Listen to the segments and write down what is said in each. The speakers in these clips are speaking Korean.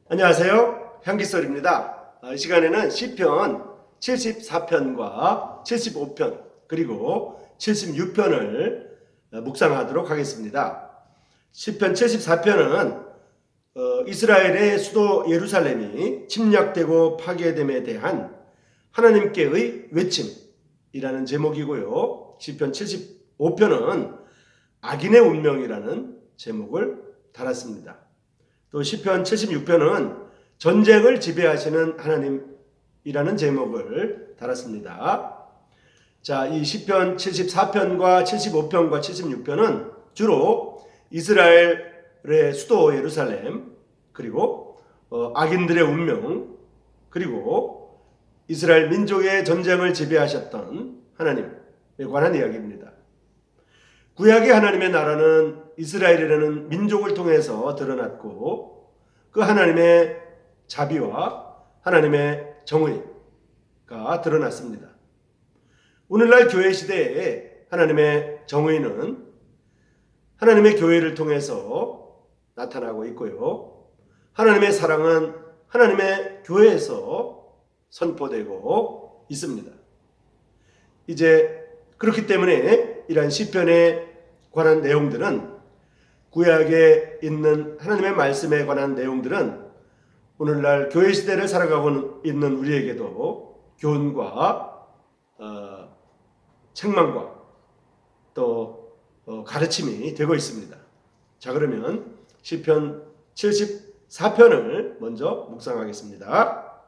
안녕하세요. 향기설입니다. 이 시간에는 시편 74편과 75편 그리고 76편을 묵상하도록 하겠습니다. 시편 74편은 이스라엘의 수도 예루살렘이 침략되고 파괴됨에 대한 하나님께의 외침이라는 제목이고요. 시편 75편은 악인의 운명이라는 제목을 달았습니다. 또 시편 76편은 전쟁을 지배하시는 하나님이라는 제목을 달았습니다. 자, 이 시편 74편과 75편과 76편은 주로 이스라엘의 수도 예루살렘 그리고 악인들의 운명 그리고 이스라엘 민족의 전쟁을 지배하셨던 하나님에 관한 이야기입니다. 구약의 하나님의 나라는 이스라엘이라는 민족을 통해서 드러났고 그 하나님의 자비와 하나님의 정의가 드러났습니다. 오늘날 교회 시대에 하나님의 정의는 하나님의 교회를 통해서 나타나고 있고요. 하나님의 사랑은 하나님의 교회에서 선포되고 있습니다. 이제 그렇기 때문에 이러한 시편에 관한 내용들은 구약에 있는 하나님의 말씀에 관한 내용들은 오늘날 교회 시대를 살아가고 있는 우리에게도 교훈과 책망과 또 가르침이 되고 있습니다. 자, 그러면 시편 74편을 먼저 묵상하겠습니다.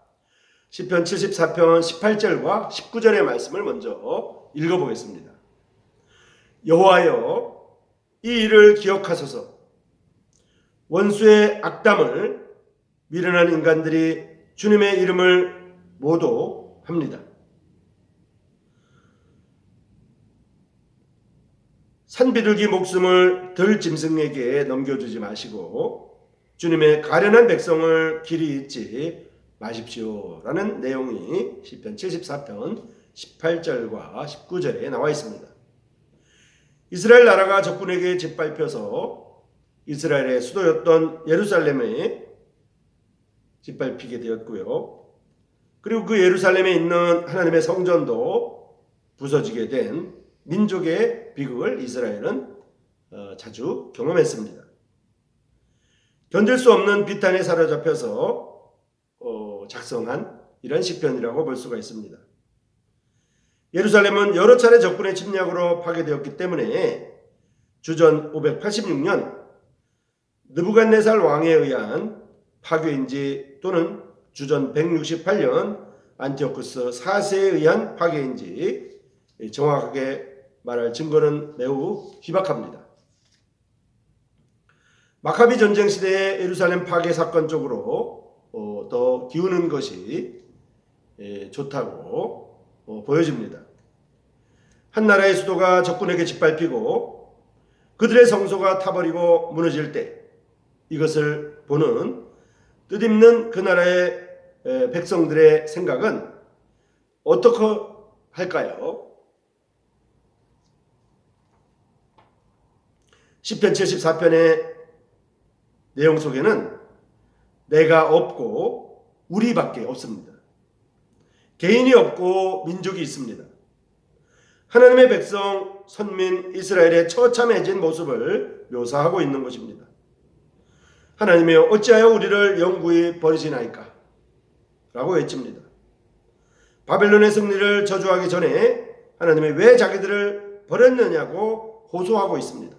시편 74편 18절과 19절의 말씀을 먼저 읽어보겠습니다. 여호와여, 이 일을 기억하소서. 원수의 악담을 미련한 인간들이 주님의 이름을 모독합니다. 산비둘기 목숨을 들짐승에게 넘겨주지 마시고 주님의 가련한 백성을 길이 잊지 마십시오. 라는 내용이 시편 74편 18절과 19절에 나와 있습니다. 이스라엘 나라가 적군에게 짓밟혀서 이스라엘의 수도였던 예루살렘에 짓밟히게 되었고요. 그리고 그 예루살렘에 있는 하나님의 성전도 부서지게 된 민족의 비극을 이스라엘은 자주 경험했습니다. 견딜 수 없는 비탄에 사로잡혀서 작성한 이런 시편이라고 볼 수가 있습니다. 예루살렘은 여러 차례 적군의 침략으로 파괴되었기 때문에 주전 586년 느부갓네살 왕에 의한 파괴인지 또는 주전 168년 안티오쿠스 4세에 의한 파괴인지 정확하게 말할 증거는 매우 희박합니다. 마카비 전쟁 시대의 예루살렘 파괴 사건 쪽으로 더 기우는 것이 좋다고 보여집니다. 한 나라의 수도가 적군에게 짓밟히고 그들의 성소가 타버리고 무너질 때 이것을 보는 뜻있는 그 나라의 백성들의 생각은 어떻게 할까요? 시편 74편의 내용 속에는 내가 없고 우리밖에 없습니다. 개인이 없고 민족이 있습니다. 하나님의 백성, 선민 이스라엘의 처참해진 모습을 묘사하고 있는 것입니다. 하나님이여 어찌하여 우리를 영구히 버리시나이까? 라고 외칩니다. 바벨론의 승리를 저주하기 전에 하나님이 왜 자기들을 버렸느냐고 호소하고 있습니다.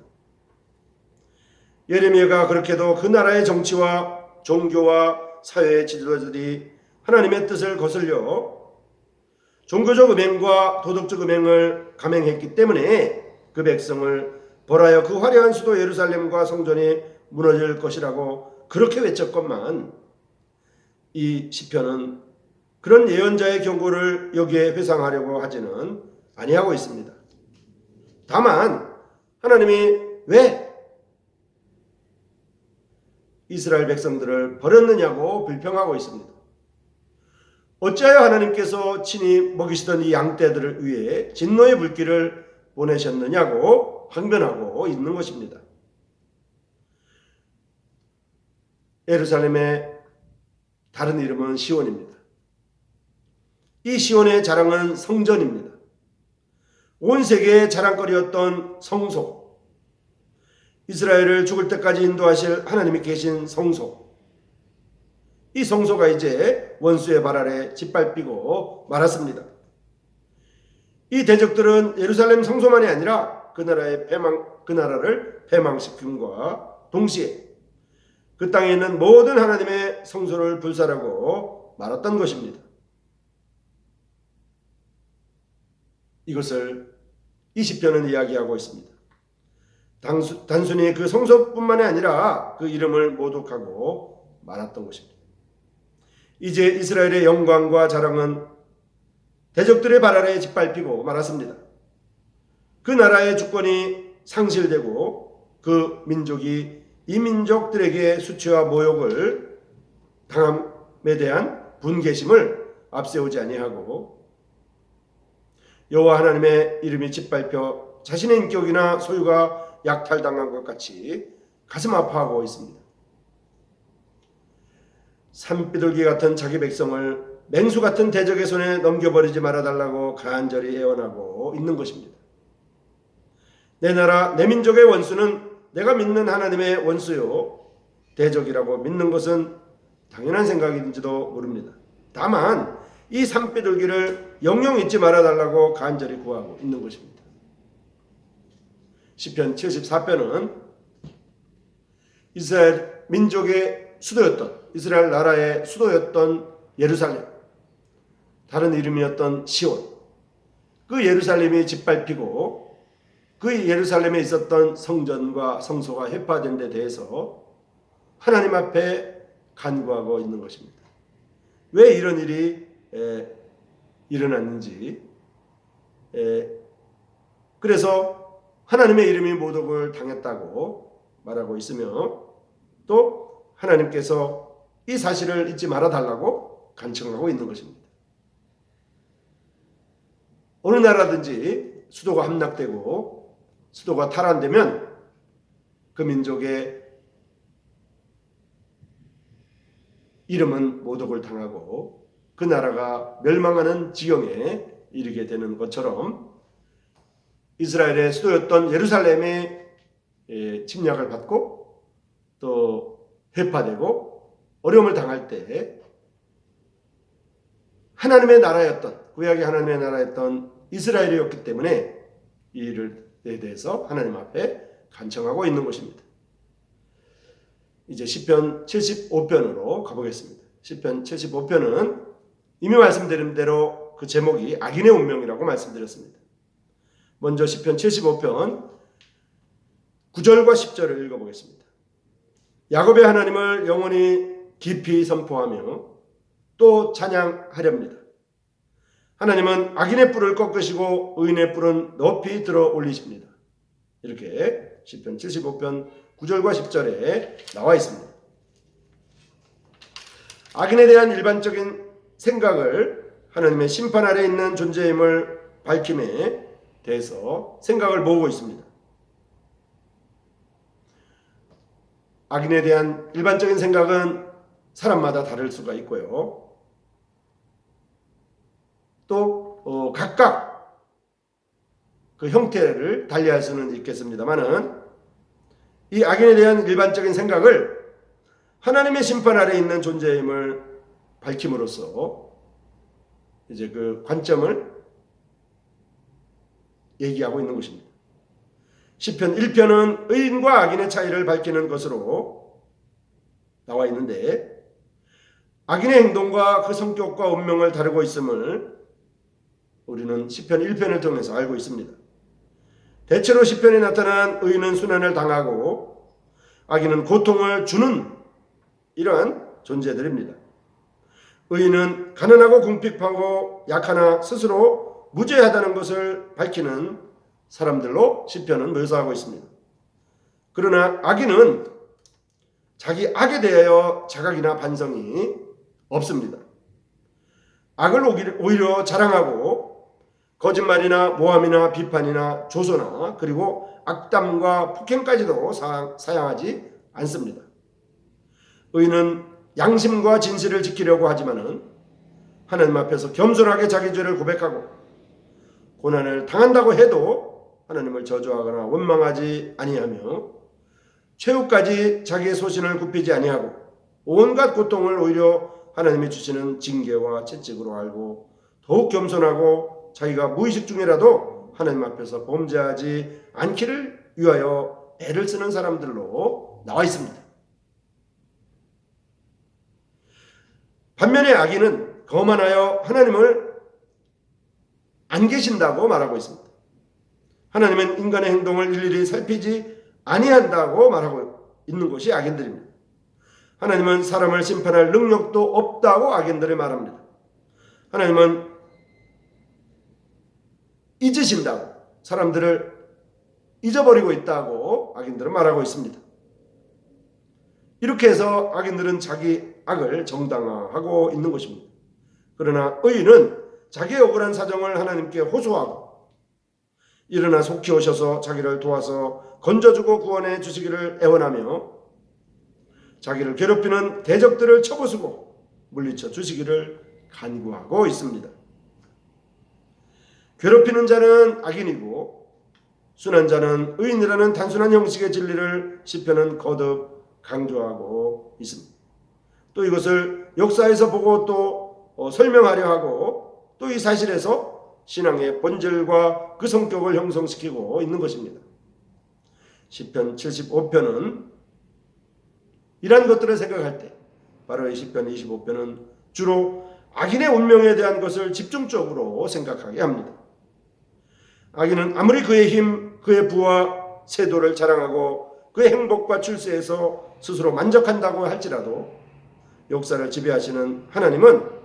예레미야가 그렇게도 그 나라의 정치와 종교와 사회의 지도자들이 하나님의 뜻을 거슬려 종교적 음행과 도덕적 음행을 감행했기 때문에 그 백성을 벌하여 그 화려한 수도 예루살렘과 성전이 무너질 것이라고 그렇게 외쳤건만 이 시편은 그런 예언자의 경고를 여기에 회상하려고 하지는 아니하고 있습니다. 다만 하나님이 왜 이스라엘 백성들을 버렸느냐고 불평하고 있습니다. 어찌하여 하나님께서 친히 먹이시던 이 양떼들을 위해 진노의 불길을 보내셨느냐고 항변하고 있는 것입니다. 예루살렘의 다른 이름은 시온입니다. 이 시온의 자랑은 성전입니다. 온 세계의 자랑거리였던 성소, 이스라엘을 죽을 때까지 인도하실 하나님이 계신 성소, 이 성소가 이제 원수의 발 아래 짓밟히고 말았습니다. 이 대적들은 예루살렘 성소만이 아니라 그 나라를 패망시킴과 동시에 그 땅에 있는 모든 하나님의 성소를 불살하고 말았던 것입니다. 이것을 이 시편은 이야기하고 있습니다. 단순히 그 성소뿐만이 아니라 그 이름을 모독하고 말았던 것입니다. 이제 이스라엘의 영광과 자랑은 대적들의 발 아래에 짓밟히고 말았습니다. 그 나라의 주권이 상실되고 그 민족이 이 민족들에게 수치와 모욕을 당함에 대한 분개심을 앞세우지 아니하고 여호와 하나님의 이름이 짓밟혀 자신의 인격이나 소유가 약탈당한 것 같이 가슴 아파하고 있습니다. 산비둘기 같은 자기 백성을 맹수 같은 대적의 손에 넘겨버리지 말아달라고 간절히 애원하고 있는 것입니다. 내 나라, 내 민족의 원수는 내가 믿는 하나님의 원수요, 대적이라고 믿는 것은 당연한 생각인지도 모릅니다. 다만 이 산비둘기를 영영 잊지 말아달라고 간절히 구하고 있는 것입니다. 시편 74편은 이스라엘 민족의 수도였던, 이스라엘 나라의 수도였던 예루살렘, 다른 이름이었던 시온, 그 예루살렘이 짓밟히고 그 예루살렘에 있었던 성전과 성소가 회파된 데 대해서 하나님 앞에 간구하고 있는 것입니다. 왜 이런 일이 일어났는지, 그래서 하나님의 이름이 모독을 당했다고 말하고 있으며 또 하나님께서 이 사실을 잊지 말아달라고 간청하고 있는 것입니다. 어느 나라든지 수도가 함락되고 수도가 탈환되면 그 민족의 이름은 모독을 당하고 그 나라가 멸망하는 지경에 이르게 되는 것처럼 이스라엘의 수도였던 예루살렘의 침략을 받고 또 회파되고 어려움을 당할 때 하나님의 나라였던, 구약의 하나님의 나라였던 이스라엘이었기 때문에 이 일에 대해서 하나님 앞에 간청하고 있는 것입니다. 이제 시편 75편으로 가보겠습니다. 시편 75편은 이미 말씀드린 대로 그 제목이 악인의 운명이라고 말씀드렸습니다. 먼저 시편 75편 9절과 10절을 읽어보겠습니다. 야곱의 하나님을 영원히 깊이 선포하며 또 찬양하렵니다. 하나님은 악인의 뿔을 꺾으시고 의인의 뿔은 높이 들어 올리십니다. 이렇게 시편 75편 9절과 10절에 나와 있습니다. 악인에 대한 일반적인 생각을 하나님의 심판 아래 있는 존재임을 밝힘에 대해서 생각을 모으고 있습니다. 악인에 대한 일반적인 생각은 사람마다 다를 수가 있고요. 또 각각 그 형태를 달리할 수는 있겠습니다만은 이 악인에 대한 일반적인 생각을 하나님의 심판 아래 있는 존재임을 밝힘으로써 이제 그 관점을 얘기하고 있는 것입니다. 시편 1편은 의인과 악인의 차이를 밝히는 것으로 나와 있는데 악인의 행동과 그 성격과 운명을 다루고 있음을 우리는 시편 1편을 통해서 알고 있습니다. 대체로 시편에 나타난 의인은 순환을 당하고 악인은 고통을 주는 이러한 존재들입니다. 의인은 가난하고 궁핍하고 약하나 스스로 무죄하다는 것을 밝히는 사람들로 시편은 묘사하고 있습니다. 그러나 악인은 자기 악에 대하여 자각이나 반성이 없습니다. 악을 오히려 자랑하고 거짓말이나 모함이나 비판이나 조소나 그리고 악담과 폭행까지도 사양하지 않습니다. 의인은 양심과 진실을 지키려고 하지만은 하나님 앞에서 겸손하게 자기 죄를 고백하고 고난을 당한다고 해도 하나님을 저주하거나 원망하지 아니하며 최후까지 자기의 소신을 굽히지 아니하고 온갖 고통을 오히려 하나님이 주시는 징계와 채찍으로 알고 더욱 겸손하고 자기가 무의식 중이라도 하나님 앞에서 범죄하지 않기를 위하여 애를 쓰는 사람들로 나와 있습니다. 반면에 악인은 거만하여 하나님을 안 계신다고 말하고 있습니다. 하나님은 인간의 행동을 일일이 살피지 아니한다고 말하고 있는 것이 악인들입니다. 하나님은 사람을 심판할 능력도 없다고 악인들이 말합니다. 하나님은 잊으신다고, 사람들을 잊어버리고 있다고 악인들은 말하고 있습니다. 이렇게 해서 악인들은 자기 악을 정당화하고 있는 것입니다. 그러나 의인은 자기의 억울한 사정을 하나님께 호소하고 일어나 속히 오셔서 자기를 도와서 건져주고 구원해 주시기를 애원하며 자기를 괴롭히는 대적들을 쳐부수고 물리쳐 주시기를 간구하고 있습니다. 괴롭히는 자는 악인이고 순한 자는 의인이라는 단순한 형식의 진리를 시편은 거듭 강조하고 있습니다. 또 이것을 역사에서 보고 또 설명하려 하고 또 이 사실에서 신앙의 본질과 그 성격을 형성시키고 있는 것입니다. 시편 75편은 이러한 것들을 생각할 때 바로 이 시편 25편은 주로 악인의 운명에 대한 것을 집중적으로 생각하게 합니다. 악인은 아무리 그의 힘, 그의 부와 세도를 자랑하고 그의 행복과 출세에서 스스로 만족한다고 할지라도 역사를 지배하시는 하나님은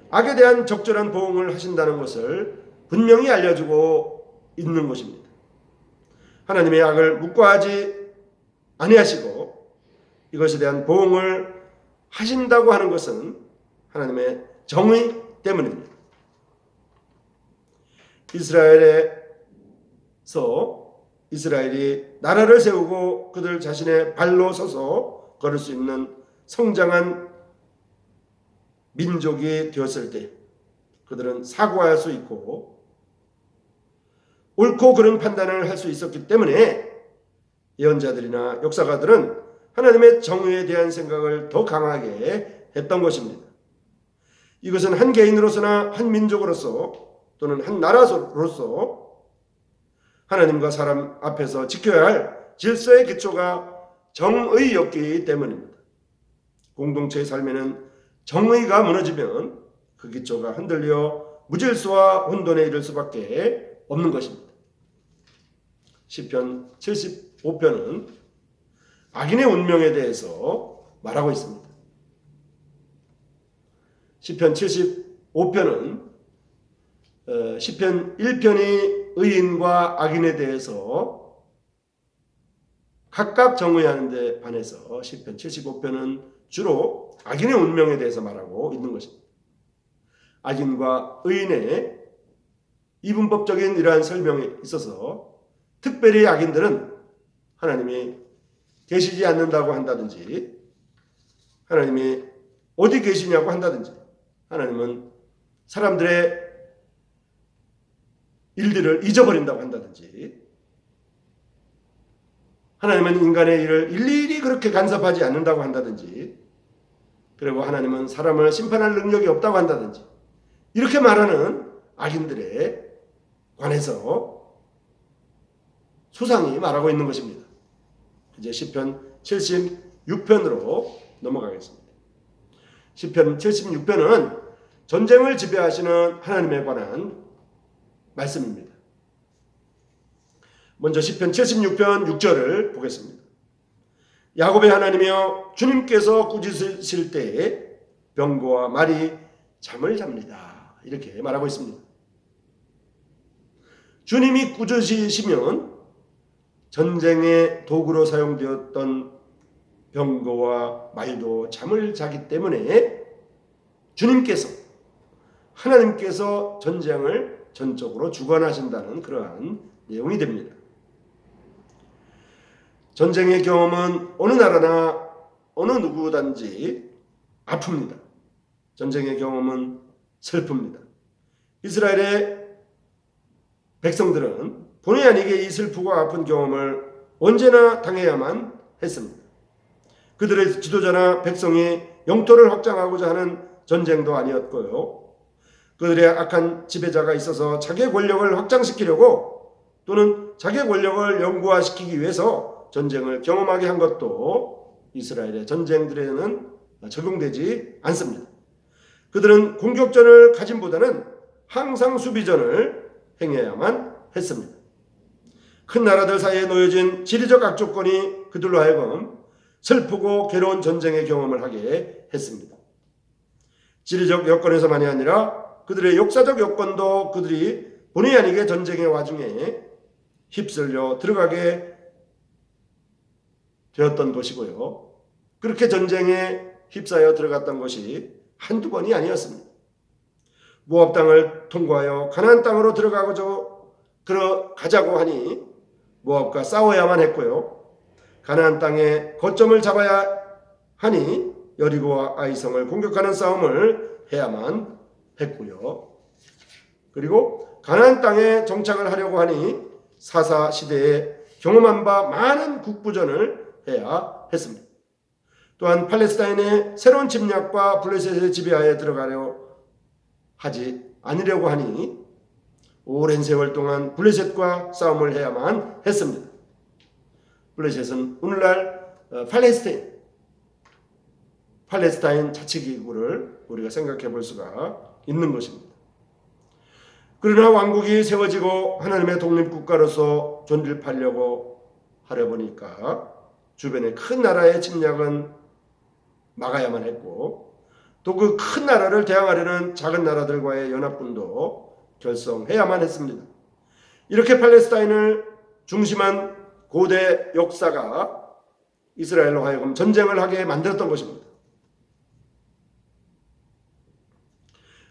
악에 대한 적절한 보응을 하신다는 것을 분명히 알려주고 있는 것입니다. 하나님의 악을 묵과하지 아니하시고 이것에 대한 보응을 하신다고 하는 것은 하나님의 정의 때문입니다. 이스라엘이 나라를 세우고 그들 자신의 발로 서서 걸을 수 있는 성장한 민족이 되었을 때 그들은 사고할 수 있고 옳고 그른 판단을 할 수 있었기 때문에 예언자들이나 역사가들은 하나님의 정의에 대한 생각을 더 강하게 했던 것입니다. 이것은 한 개인으로서나 한 민족으로서 또는 한 나라로서 하나님과 사람 앞에서 지켜야 할 질서의 기초가 정의였기 때문입니다. 공동체의 삶에는 정의가 무너지면 그 기초가 흔들려 무질서와 혼돈에 이를 수밖에 없는 것입니다. 시편 75편은 악인의 운명에 대해서 말하고 있습니다. 시편 75편은 시편 1편이 의인과 악인에 대해서 각각 정의하는 데 반해서 시편 75편은 주로 악인의 운명에 대해서 말하고 있는 것입니다. 악인과 의인의 이분법적인 이러한 설명에 있어서 특별히 악인들은 하나님이 계시지 않는다고 한다든지 하나님이 어디 계시냐고 한다든지 하나님은 사람들의 일들을 잊어버린다고 한다든지 하나님은 인간의 일을 일일이 그렇게 간섭하지 않는다고 한다든지 그리고 하나님은 사람을 심판할 능력이 없다고 한다든지 이렇게 말하는 악인들에 관해서 소상히 말하고 있는 것입니다. 이제 시편 76편으로 넘어가겠습니다. 시편 76편은 전쟁을 지배하시는 하나님에 관한 말씀입니다. 먼저 시편 76편 6절을 보겠습니다. 야곱의 하나님이여 주님께서 꾸짖으실 때에 병거와 말이 잠을 잡니다. 이렇게 말하고 있습니다. 주님이 꾸짖으시면 전쟁의 도구로 사용되었던 병거와 말도 잠을 자기 때문에 하나님께서 전쟁을 전적으로 주관하신다는 그러한 내용이 됩니다. 전쟁의 경험은 어느 나라나 어느 누구든지 아픕니다. 전쟁의 경험은 슬픕니다. 이스라엘의 백성들은 본의 아니게 이 슬프고 아픈 경험을 언제나 당해야만 했습니다. 그들의 지도자나 백성이 영토를 확장하고자 하는 전쟁도 아니었고요. 그들의 악한 지배자가 있어서 자기의 권력을 확장시키려고 또는 자기의 권력을 영구화시키기 위해서 전쟁을 경험하게 한 것도 이스라엘의 전쟁들에는 적용되지 않습니다. 그들은 공격전을 가짐보다는 항상 수비전을 행해야만 했습니다. 큰 나라들 사이에 놓여진 지리적 악조건이 그들로 하여금 슬프고 괴로운 전쟁의 경험을 하게 했습니다. 지리적 여건에서만이 아니라 그들의 역사적 여건도 그들이 본의 아니게 전쟁의 와중에 휩쓸려 들어가게 되었던 것이고요. 그렇게 전쟁에 휩싸여 들어갔던 것이 한두 번이 아니었습니다. 모압 땅을 통과하여 가나안 땅으로 들어가자고 하니 모압과 싸워야만 했고요. 가나안 땅에 거점을 잡아야 하니 여리고와 아이성을 공격하는 싸움을 해야만 했고요. 그리고 가나안 땅에 정착을 하려고 하니 사사 시대에 경험한 바 많은 국부전을 해야 했습니다. 또한 팔레스타인의 새로운 침략과 블레셋의 지배하에 들어가려 하지 않으려고 하니 오랜 세월 동안 블레셋과 싸움을 해야만 했습니다. 블레셋은 오늘날 팔레스타인 자치기구를 우리가 생각해 볼 수가 있는 것입니다. 그러나 왕국이 세워지고 하나님의 독립국가로서 존립하려고 하려 보니까 주변의 큰 나라의 침략은 막아야만 했고 또 그 큰 나라를 대항하려는 작은 나라들과의 연합군도 결성해야만 했습니다. 이렇게 팔레스타인을 중심한 고대 역사가 이스라엘로 하여금 전쟁을 하게 만들었던 것입니다.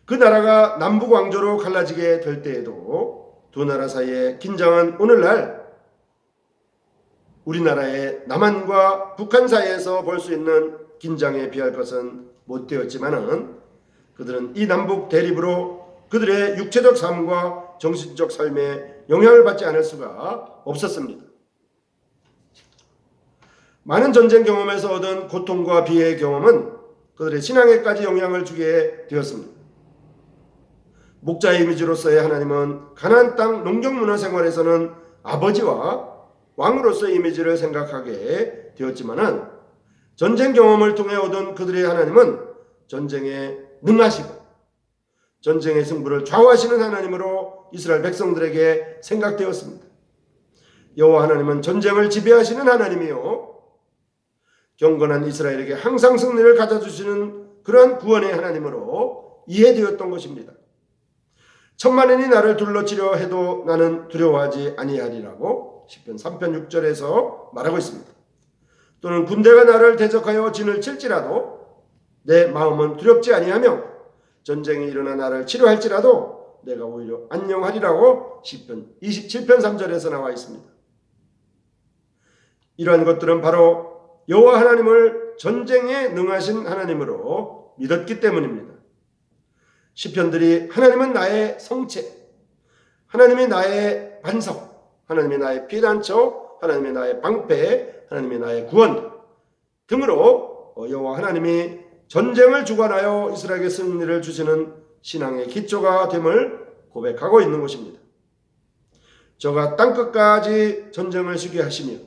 그 나라가 남북 왕조로 갈라지게 될 때에도 두 나라 사이의 긴장은 오늘날 우리나라의 남한과 북한 사이에서 볼 수 있는 긴장에 비할 것은 못 되었지만은 그들은 이 남북 대립으로 그들의 육체적 삶과 정신적 삶에 영향을 받지 않을 수가 없었습니다. 많은 전쟁 경험에서 얻은 고통과 비애의 경험은 그들의 신앙에까지 영향을 주게 되었습니다. 목자의 이미지로서의 하나님은 가나안 땅 농경문화 생활에서는 아버지와 왕으로서의 이미지를 생각하게 되었지만은 전쟁 경험을 통해 얻은 그들의 하나님은 전쟁에 능하시고 전쟁의 승부를 좌우하시는 하나님으로 이스라엘 백성들에게 생각되었습니다. 여호와 하나님은 전쟁을 지배하시는 하나님이요 경건한 이스라엘에게 항상 승리를 가져주시는 그러한 구원의 하나님으로 이해되었던 것입니다. 천만인이 나를 둘러치려 해도 나는 두려워하지 아니하리라고 시편 3편 6절에서 말하고 있습니다. 또는 군대가 나를 대적하여 진을 칠지라도 내 마음은 두렵지 아니하며 전쟁이 일어나 나를 치료할지라도 내가 오히려 안녕하리라고 시편 27편 3절에서 나와 있습니다. 이러한 것들은 바로 여호와 하나님을 전쟁에 능하신 하나님으로 믿었기 때문입니다. 시편들이 하나님은 나의 성체, 하나님이 나의 반석, 하나님이 나의 피난처, 하나님이 나의 방패, 하나님이 나의 구원 등으로 여호와 하나님이 전쟁을 주관하여 이스라엘에게 승리를 주시는 신앙의 기초가 됨을 고백하고 있는 것입니다. 저가 땅끝까지 전쟁을 쉬게 하시며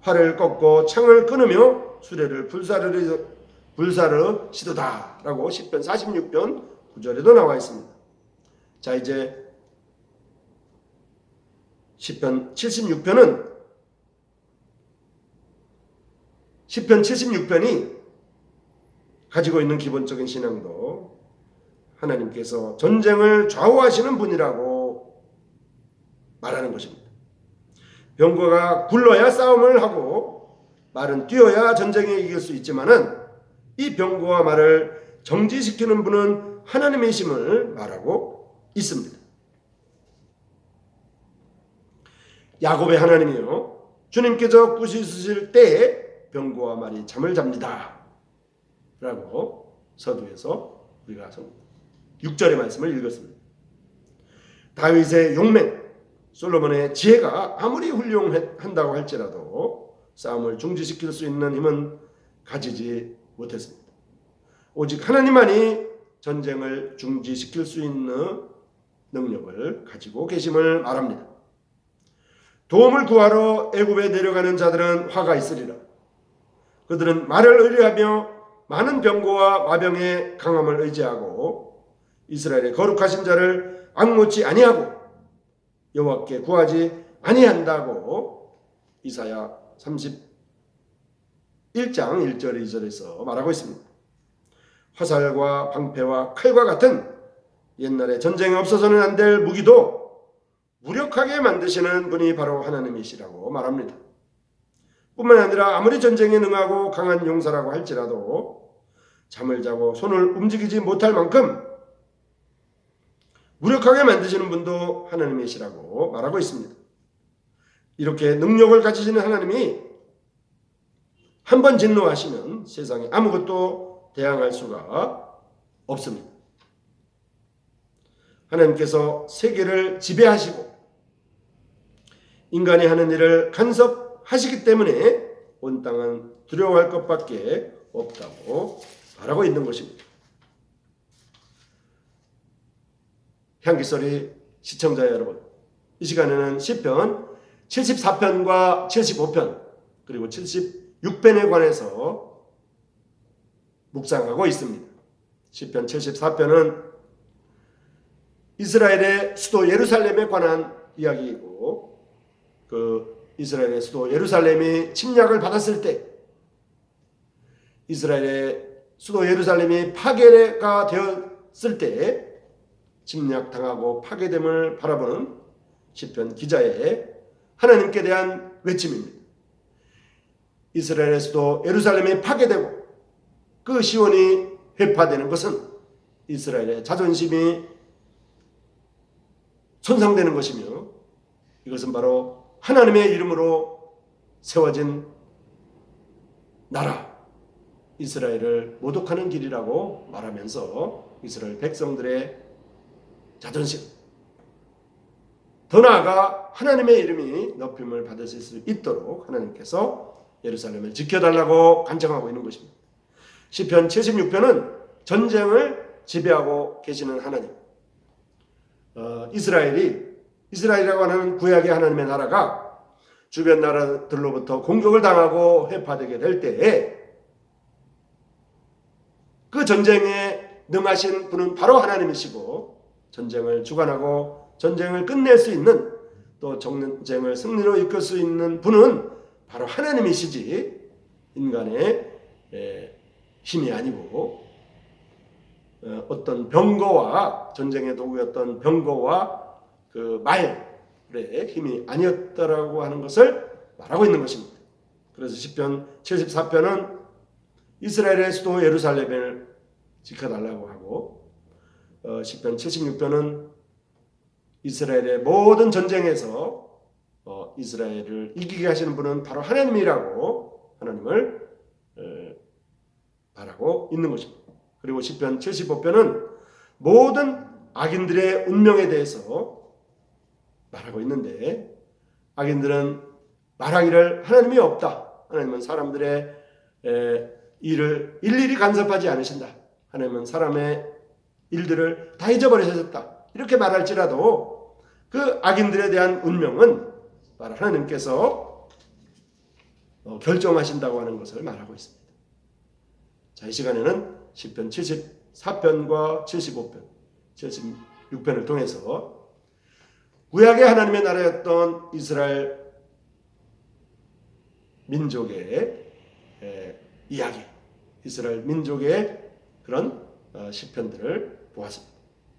활을 꺾고 창을 끊으며 수레를 불사르시도다 라고 시편 46편 9절에도 나와 있습니다. 자, 이제 시편 76편이 가지고 있는 기본적인 신앙도 하나님께서 전쟁을 좌우하시는 분이라고 말하는 것입니다. 병거가 굴러야 싸움을 하고 말은 뛰어야 전쟁에 이길 수 있지만은 이 병거와 말을 정지시키는 분은 하나님이심을 말하고 있습니다. 야곱의 하나님이요 주님께서 꾸짖으실 때에 병거와 말이 잠을 잡니다. 라고 서두에서 우리가 6절의 말씀을 읽었습니다. 다윗의 용맹, 솔로몬의 지혜가 아무리 훌륭한다고 할지라도 싸움을 중지시킬 수 있는 힘은 가지지 못했습니다. 오직 하나님만이 전쟁을 중지시킬 수 있는 능력을 가지고 계심을 말합니다. 도움을 구하러 애굽에 내려가는 자들은 화가 있으리라. 그들은 말을 의뢰하며 많은 병거와 마병의 강함을 의지하고 이스라엘의 거룩하신 자를 앙모치 아니하고 여호와께 구하지 아니한다고 이사야 31장 1절 2절에서 말하고 있습니다. 화살과 방패와 칼과 같은 옛날에 전쟁에 없어서는 안 될 무기도 무력하게 만드시는 분이 바로 하나님이시라고 말합니다. 뿐만 아니라 아무리 전쟁에 능하고 강한 용사라고 할지라도 잠을 자고 손을 움직이지 못할 만큼 무력하게 만드시는 분도 하나님이시라고 말하고 있습니다. 이렇게 능력을 가지시는 하나님이 한번 진노하시면 세상에 아무것도 대항할 수가 없습니다. 하나님께서 세계를 지배하시고 인간이 하는 일을 간섭하시기 때문에 온 땅은 두려워할 것밖에 없다고 말하고 있는 것입니다. 향기소리 시청자 여러분, 이 시간에는 시편 74편과 75편 그리고 76편에 관해서 묵상하고 있습니다. 시편 74편은 이스라엘의 수도 예루살렘에 관한 이야기이고, 그 이스라엘의 수도 예루살렘이 침략을 받았을 때, 이스라엘의 수도 예루살렘이 파괴가 되었을 때 침략당하고 파괴됨을 바라보는 시편 기자의 하나님께 대한 외침입니다. 이스라엘의 수도 예루살렘이 파괴되고 그 시온이 회파되는 것은 이스라엘의 자존심이 손상되는 것이며, 이것은 바로 하나님의 이름으로 세워진 나라 이스라엘을 모독하는 길이라고 말하면서 이스라엘 백성들의 자존심, 더 나아가 하나님의 이름이 높임을 받으실 수 있도록 하나님께서 예루살렘을 지켜달라고 간청하고 있는 것입니다. 시편 76편은 전쟁을 지배하고 계시는 하나님, 이스라엘이라고 하는 구약의 하나님의 나라가 주변 나라들로부터 공격을 당하고 회파되게 될 때에 그 전쟁에 능하신 분은 바로 하나님이시고, 전쟁을 주관하고 전쟁을 끝낼 수 있는, 또 전쟁을 승리로 이끌 수 있는 분은 바로 하나님이시지 인간의 힘이 아니고 어떤 병거와, 전쟁의 도구였던 병거와 그 말의 힘이 아니었다라고 하는 것을 말하고 있는 것입니다. 그래서 시편 74편은 이스라엘의 수도 예루살렘을 지켜달라고 하고, 시편 76편은 이스라엘의 모든 전쟁에서 이스라엘을 이기게 하시는 분은 바로 하나님이라고 하나님을 말하고 있는 것입니다. 그리고 시편 75편은 모든 악인들의 운명에 대해서 말하고 있는데, 악인들은 말하기를 하나님이 없다, 하나님은 사람들의 일을 일일이 간섭하지 않으신다, 하나님은 사람의 일들을 다 잊어버리셨다, 이렇게 말할지라도 그 악인들에 대한 운명은 바로 하나님께서 결정하신다고 하는 것을 말하고 있습니다. 자, 이 시간에는 시편 74편과 75편, 76편을 통해서 구약의 하나님의 나라였던 이스라엘 민족의 이야기, 이스라엘 민족의 그런 시편들을 보았습니다.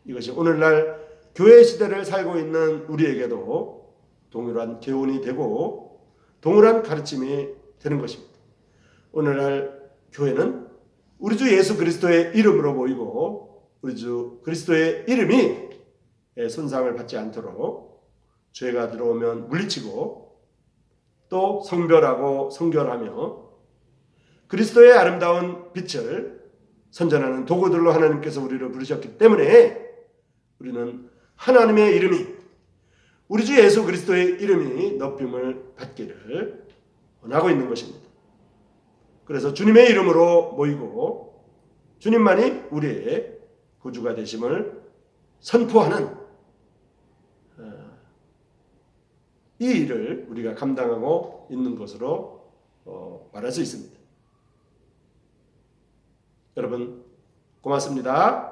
이것이 오늘날 교회 시대를 살고 있는 우리에게도 동일한 교훈이 되고 동일한 가르침이 되는 것입니다. 오늘날 교회는 우리 주 예수 그리스도의 이름으로 모이고, 우리 주 그리스도의 이름이 손상을 받지 않도록 죄가 들어오면 물리치고, 또 성별하고 성결하며 그리스도의 아름다운 빛을 선전하는 도구들로 하나님께서 우리를 부르셨기 때문에 우리는 하나님의 이름이, 우리 주 예수 그리스도의 이름이 높임을 받기를 원하고 있는 것입니다. 그래서 주님의 이름으로 모이고 주님만이 우리의 구주가 되심을 선포하는 이 일을 우리가 감당하고 있는 것으로 말할 수 있습니다. 여러분 고맙습니다.